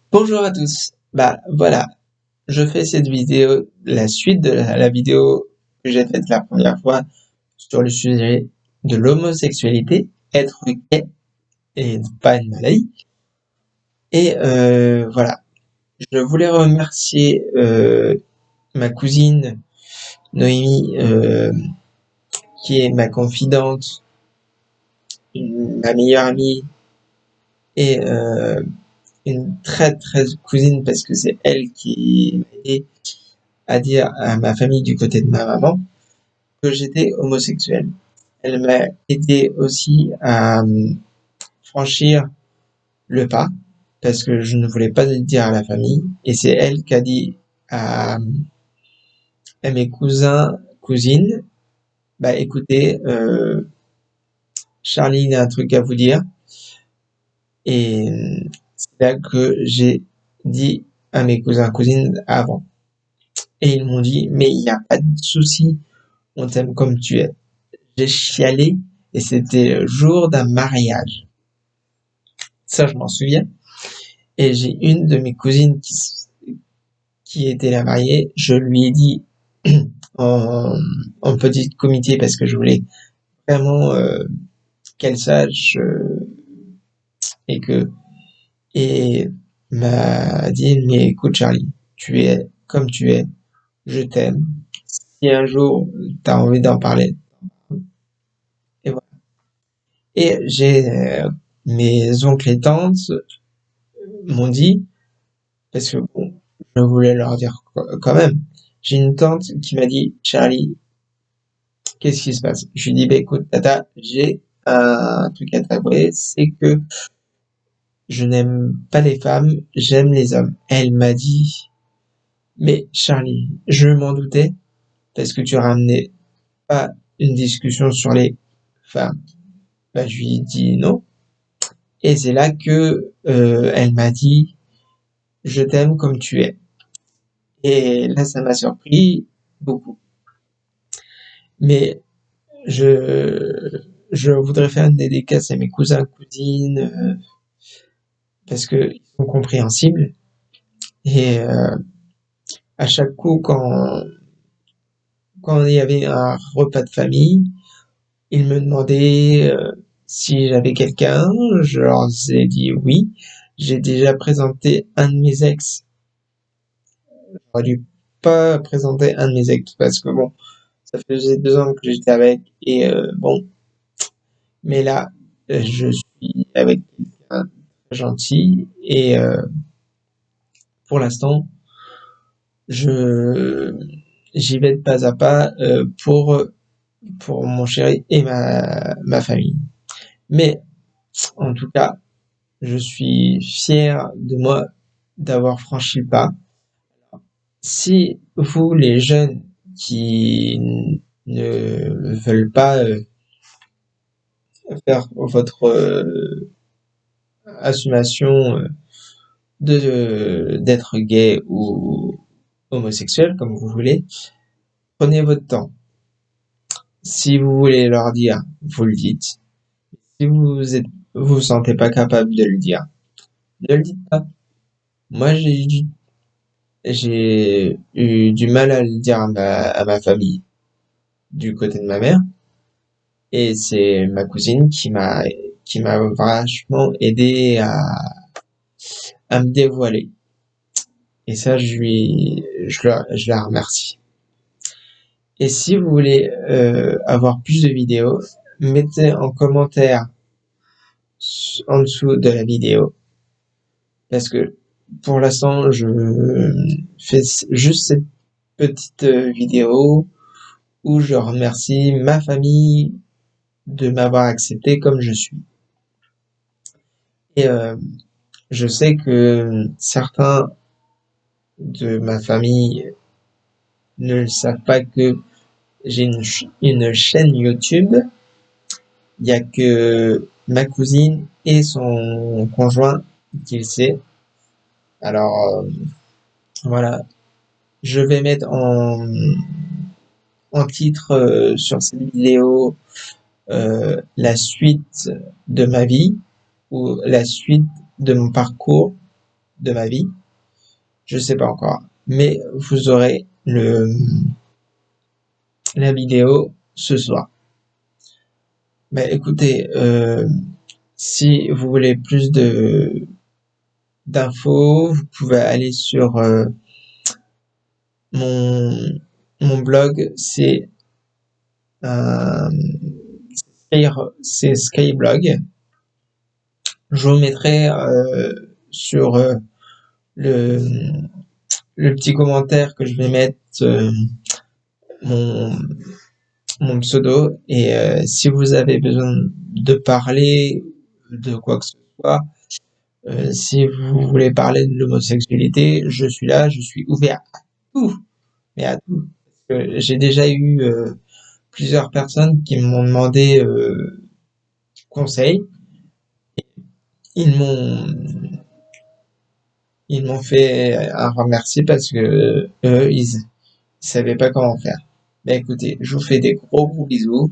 Bonjour à tous. Bah voilà, je fais cette vidéo, la suite de la vidéo que j'ai faite la première fois sur le sujet de l'homosexualité, être gay et pas une maladie. Et voilà, je voulais remercier ma cousine Noémie, qui est ma confidente, ma meilleure amie et une très très cousine parce que c'est elle qui m'a aidé à dire à ma famille du côté de ma maman que j'étais homosexuel. Elle m'a aidé aussi à franchir le pas parce que je ne voulais pas le dire à la famille et c'est elle qui a dit à, à mes cousins, cousines, bah écoutez, Charlie a un truc à vous dire et c'est là que j'ai dit à mes cousins, cousines avant et ils m'ont dit mais il n'y a pas de souci, on t'aime comme tu es. J'ai chialé et c'était le jour d'un mariage. Ça, je m'en souviens. Et j'ai une de mes cousines qui était la mariée. Je lui ai dit en, en petit comité parce que je voulais vraiment qu'elle sache et que et m'a dit mais écoute Charlie, tu es comme tu es, je t'aime. Si un jour t'as envie d'en parler, et voilà. Et j'ai mes oncles et tantes m'ont dit parce que bon, je voulais leur dire quand même. J'ai une tante qui m'a dit Charlie, qu'est-ce qui se passe? Je lui dis bah écoute tata, j'ai un truc à t'avouer, c'est que je n'aime pas les femmes, j'aime les hommes. Elle m'a dit mais Charlie, je m'en doutais parce que tu ramenais pas une discussion sur les femmes. Bah je lui ai dit non et c'est là que elle m'a dit je t'aime comme tu es. Et là ça m'a surpris beaucoup. Mais je voudrais faire une dédicace à mes cousins, cousines, parce que ils sont compréhensibles. Et à chaque coup, quand il y avait un repas de famille, ils me demandaient si j'avais quelqu'un. Je leur ai dit oui. J'ai déjà présenté un de mes ex. J'aurais dû pas présenter un de mes ex parce que bon, ça faisait 2 ans que j'étais avec et bon. Mais là, je suis avec quelqu'un de très gentil et pour l'instant, je j'y vais de pas à pas pour mon chéri et ma famille. Mais en tout cas, je suis fier de moi d'avoir franchi le pas. Si vous, les jeunes qui ne veulent pas faire votre assumation de d'être gay ou homosexuel, comme vous voulez, prenez votre temps. Si vous voulez leur dire, vous le dites. Si vous sentez pas capable de le dire, ne le dites pas. Moi, j'ai eu du mal à le dire à ma famille du côté de ma mère, et c'est ma cousine qui m'a vachement aidé à me dévoiler. Et ça, je la remercie. Et si vous voulez avoir plus de vidéos, mettez en commentaire en dessous de la vidéo parce que pour l'instant, je fais juste cette petite vidéo où je remercie ma famille de m'avoir accepté comme je suis. Et je sais que certains de ma famille ne savent pas que j'ai une chaîne YouTube. Il y a que ma cousine et son conjoint qui le sait. Alors voilà, je vais mettre en titre sur cette vidéo la suite de ma vie ou la suite de mon parcours de ma vie. Je sais pas encore, mais vous aurez la vidéo ce soir. Mais écoutez, si vous voulez plus d'infos, vous pouvez aller sur mon mon blog, euh, c'est Skyblog. Je vous mettrai sur le le petit commentaire que je vais mettre mon mon pseudo et si vous avez besoin de parler de quoi que ce soit, si vous voulez parler de l'homosexualité, je suis là, je suis ouvert à tout, mais à tout. Parce que j'ai déjà eu plusieurs personnes qui m'ont demandé conseil. Ils m'ont ils m'ont fait un remercier parce que eux, ils savaient pas comment faire. Ben écoutez, je vous fais des gros bisous.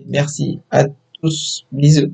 Merci à tous. Bisous.